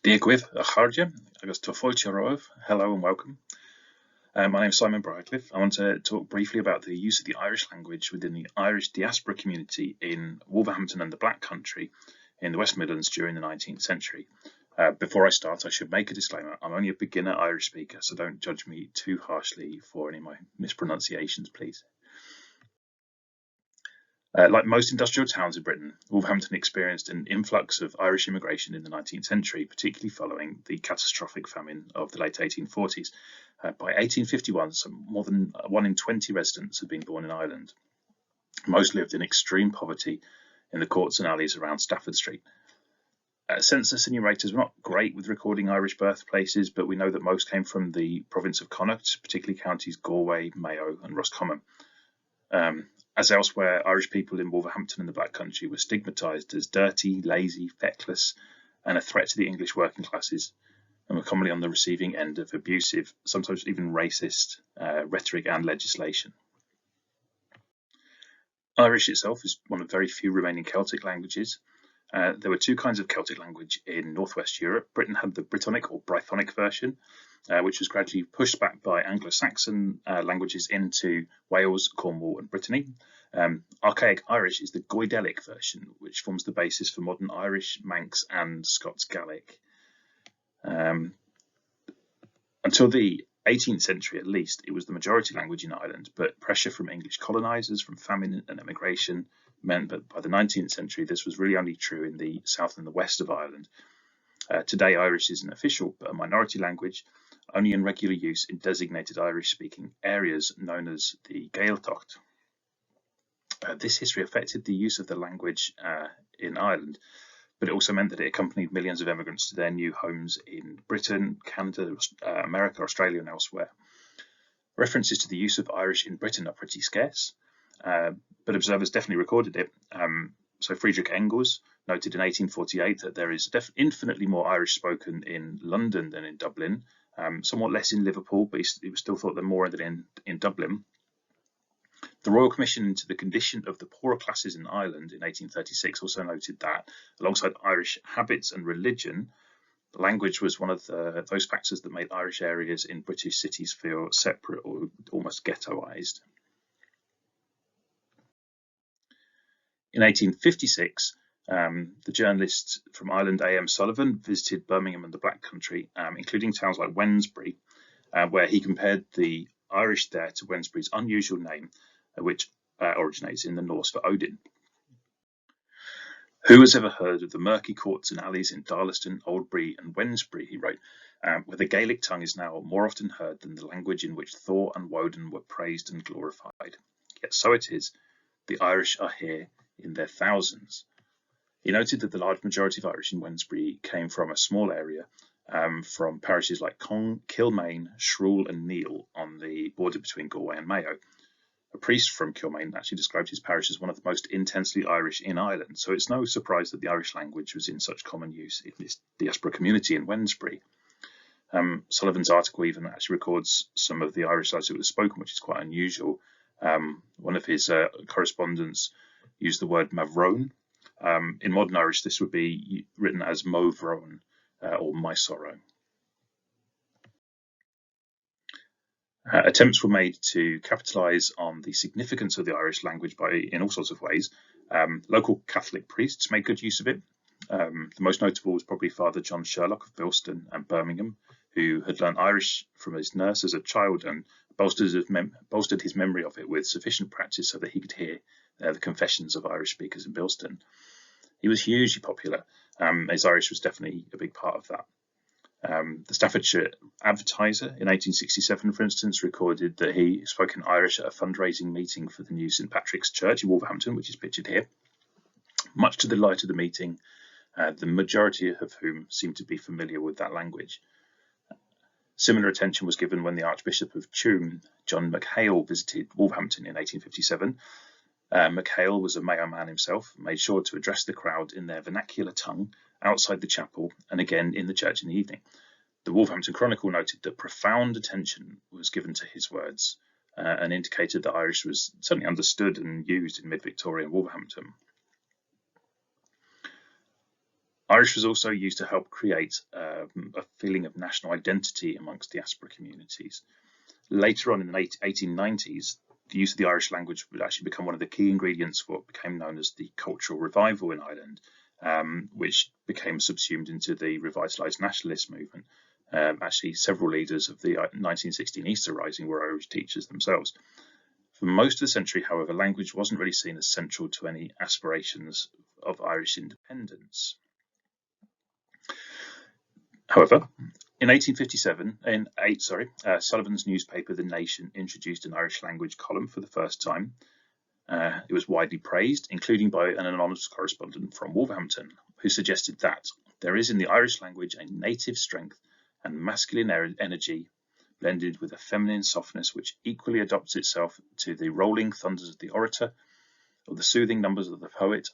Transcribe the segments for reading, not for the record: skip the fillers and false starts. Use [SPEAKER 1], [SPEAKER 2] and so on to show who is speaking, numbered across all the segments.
[SPEAKER 1] Digwydd, a chardia, agus tofoicherov. Hello and welcome. My name is Simon Brightcliffe. I want to talk briefly about the use of the Irish language within the Irish diaspora community in Wolverhampton and the Black Country in the West Midlands during the 19th century. Before I start, I should make a disclaimer. I'm only a beginner Irish speaker, so don't judge me too harshly for any of my mispronunciations, please. Like most industrial towns in Britain, Wolverhampton experienced an influx of Irish immigration in the 19th century, particularly following the catastrophic famine of the late 1840s. By 1851, more than 1 in 20 residents had been born in Ireland. Most lived in extreme poverty in the courts and alleys around Stafford Street. Census enumerators were not great with recording Irish birthplaces, but we know that most came from the province of Connacht, particularly counties Galway, Mayo and Roscommon. As elsewhere, Irish people in Wolverhampton and the Black Country were stigmatised as dirty, lazy, feckless, and a threat to the English working classes, and were commonly on the receiving end of abusive, sometimes even racist, rhetoric and legislation. Irish itself is one of very few remaining Celtic languages. There were two kinds of Celtic language in northwest Europe. Britain had the Brittonic or Brythonic version, which was gradually pushed back by Anglo-Saxon languages into Wales, Cornwall and Brittany. Archaic Irish is the Goidelic version, which forms the basis for modern Irish, Manx and Scots Gaelic. Until the 18th century at least, it was the majority language in Ireland, but pressure from English colonisers, from famine and emigration, meant that by the 19th century this was really only true in the south and the west of Ireland. Today Irish is an official but a minority language, only in regular use in designated Irish-speaking areas known as the Gaeltacht. This history affected the use of the language in Ireland, but it also meant that it accompanied millions of immigrants to their new homes in Britain, Canada, America, Australia and elsewhere. References to the use of Irish in Britain are pretty scarce, but observers definitely recorded it. So Friedrich Engels noted in 1848 that there is infinitely more Irish spoken in London than in Dublin, somewhat less in Liverpool, but it was still thought that more than in Dublin. The Royal Commission into the Condition of the Poorer Classes in Ireland in 1836 also noted that, alongside Irish habits and religion, language was one of those factors that made Irish areas in British cities feel separate or almost ghettoised. In 1856, the journalist from Ireland A.M. Sullivan visited Birmingham and the Black Country, including towns like Wednesbury, where he compared the Irish there to Wednesbury's unusual name, which originates in the Norse for Odin. Who has ever heard of the murky courts and alleys in Darlaston, Oldbury and Wednesbury, he wrote, where the Gaelic tongue is now more often heard than the language in which Thor and Woden were praised and glorified. Yet so it is, the Irish are here in their thousands. He noted that the large majority of Irish in Wednesbury came from a small area, from parishes like Cong, Kilmaine, Shrule and Neil on the border between Galway and Mayo. A priest from Kilmaine actually described his parish as one of the most intensely Irish in Ireland, so it's no surprise that the Irish language was in such common use in this diaspora community in Wednesbury. Sullivan's article even actually records some of the Irish as it was spoken, which is quite unusual. One of his correspondents used the word mavrone. In modern Irish, this would be written as movrone or my sorrow. Attempts were made to capitalise on the significance of the Irish language in all sorts of ways. Local Catholic priests made good use of it. The most notable was probably Father John Sherlock of Bilston and Birmingham, who had learned Irish from his nurse as a child and bolstered his memory of it with sufficient practice so that he could hear the confessions of Irish speakers in Bilston. He was hugely popular. His Irish was definitely a big part of that. The Staffordshire Advertiser in 1867, for instance, recorded that he spoke in Irish at a fundraising meeting for the new St Patrick's Church in Wolverhampton, which is pictured here. Much to the delight of the meeting, the majority of whom seemed to be familiar with that language. Similar attention was given when the Archbishop of Tuam, John McHale, visited Wolverhampton in 1857. McHale was a Mayo man himself, made sure to address the crowd in their vernacular tongue outside the chapel and again in the church in the evening. The Wolverhampton Chronicle noted that profound attention was given to his words and indicated that Irish was certainly understood and used in mid-Victorian Wolverhampton. Irish was also used to help create a feeling of national identity amongst diaspora communities. Later on in the 1890s, the use of the Irish language would actually become one of the key ingredients for what became known as the cultural revival in Ireland, which became subsumed into the revitalised nationalist movement. Actually, several leaders of the 1916 Easter Rising were Irish teachers themselves. For most of the century, however, language wasn't really seen as central to any aspirations of Irish independence. However, in 1857, Sullivan's newspaper, The Nation, introduced an Irish language column for the first time. It was widely praised, including by an anonymous correspondent from Wolverhampton, who suggested that there is in the Irish language a native strength and masculine energy blended with a feminine softness which equally adapts itself to the rolling thunders of the orator or the soothing numbers of the poet,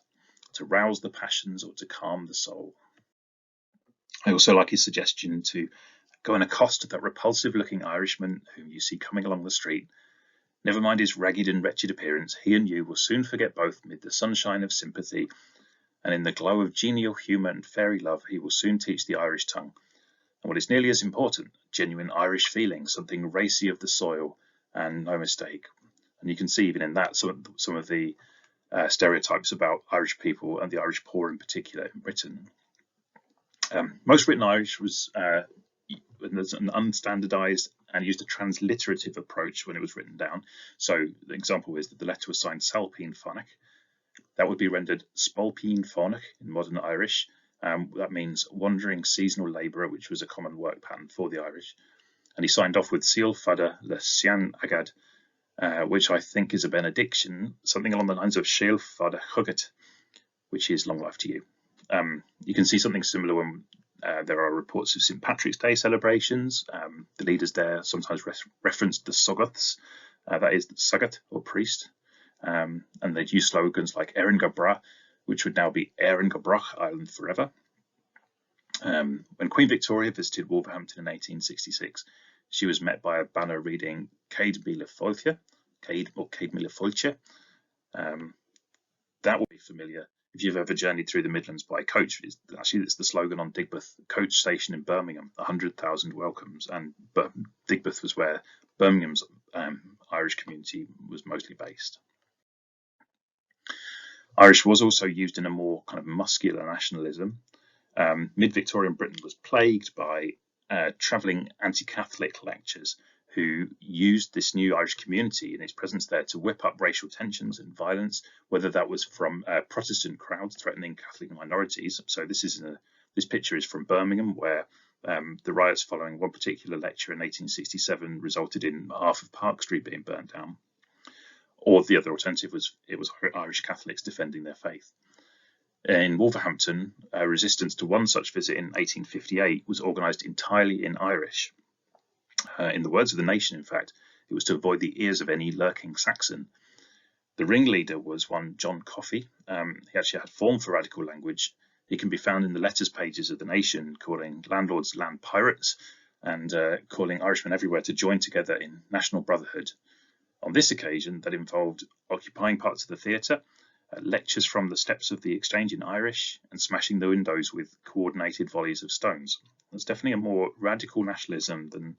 [SPEAKER 1] to rouse the passions or to calm the soul. I also like his suggestion to go and accost that repulsive-looking Irishman whom you see coming along the street. Never mind his ragged and wretched appearance, he and you will soon forget both amid the sunshine of sympathy, and in the glow of genial humour and fairy love he will soon teach the Irish tongue. And what is nearly as important, genuine Irish feeling, something racy of the soil, and no mistake. And you can see even in that some of the stereotypes about Irish people and the Irish poor in particular in Britain. Most written Irish was an unstandardized and used a transliterative approach when it was written down. So the example is that the letter was signed Salpeen Fonic. That would be rendered Spalpeen Fonic in modern Irish. That means wandering seasonal labourer, which was a common work pattern for the Irish. And he signed off with Seal Fada Le Sian Agad, which I think is a benediction, something along the lines of Sheil Fada Chugat, which is long life to you. You can see something similar when there are reports of St. Patrick's Day celebrations. The leaders there sometimes referenced the Soggoths, that is the Sagat or priest, and they'd use slogans like Erin Gabra, which would now be Erin Gabrach, Ireland forever. When Queen Victoria visited Wolverhampton in 1866, she was met by a banner reading Céad Míle Fáilte, Céad Míle Fáilte. That will be familiar if you've ever journeyed through the Midlands by coach. It's the slogan on Digbeth coach station in Birmingham, 100,000 welcomes, and Digbeth was where Birmingham's Irish community was mostly based. Irish was also used in a more kind of muscular nationalism. Mid-Victorian Britain was plagued by travelling anti-Catholic lectures who used this new Irish community and its presence there to whip up racial tensions and violence, whether that was from Protestant crowds threatening Catholic minorities. So this picture is from Birmingham, where the riots following one particular lecture in 1867 resulted in half of Park Street being burnt down. Or the other alternative was Irish Catholics defending their faith. In Wolverhampton, resistance to one such visit in 1858 was organised entirely in Irish. In the words of The Nation, in fact, it was to avoid the ears of any lurking Saxon. The ringleader was one John Coffey. He actually had form for radical language. He can be found in the letters pages of The Nation, calling landlords land pirates and calling Irishmen everywhere to join together in national brotherhood. On this occasion, that involved occupying parts of the theatre, lectures from the steps of the Exchange in Irish, and smashing the windows with coordinated volleys of stones. That's definitely a more radical nationalism than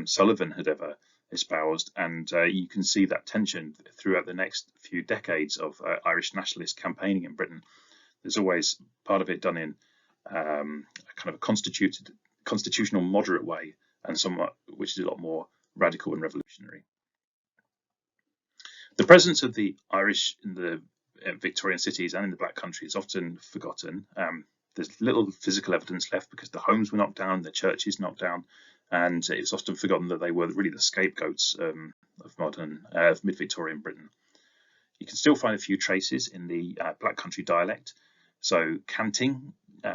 [SPEAKER 1] Sullivan had ever espoused, and you can see that tension throughout the next few decades of Irish nationalist campaigning in Britain. There's always part of it done in a kind of a constitutional moderate way, and somewhat which is a lot more radical and revolutionary. The presence of the Irish in the Victorian cities and in the Black Country is often forgotten. There's little physical evidence left because the homes were knocked down, the churches knocked down, and it's often forgotten that they were really the scapegoats of mid-Victorian Britain. You can still find a few traces in the Black Country dialect. So canting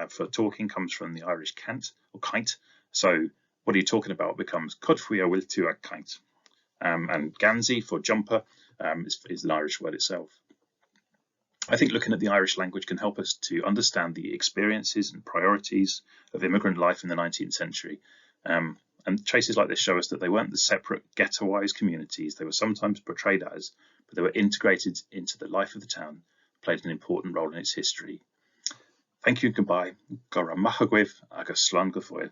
[SPEAKER 1] for talking comes from the Irish cant or kite. So what are you talking about becomes codfuia will to a kite. And ganzi for jumper is an Irish word itself. I think looking at the Irish language can help us to understand the experiences and priorities of immigrant life in the 19th century. And traces like this show us that they weren't the separate ghettoized communities they were sometimes portrayed as, but they were integrated into the life of the town, played an important role in its history. Thank you and goodbye. Gora machagwyf agus slán go foiil.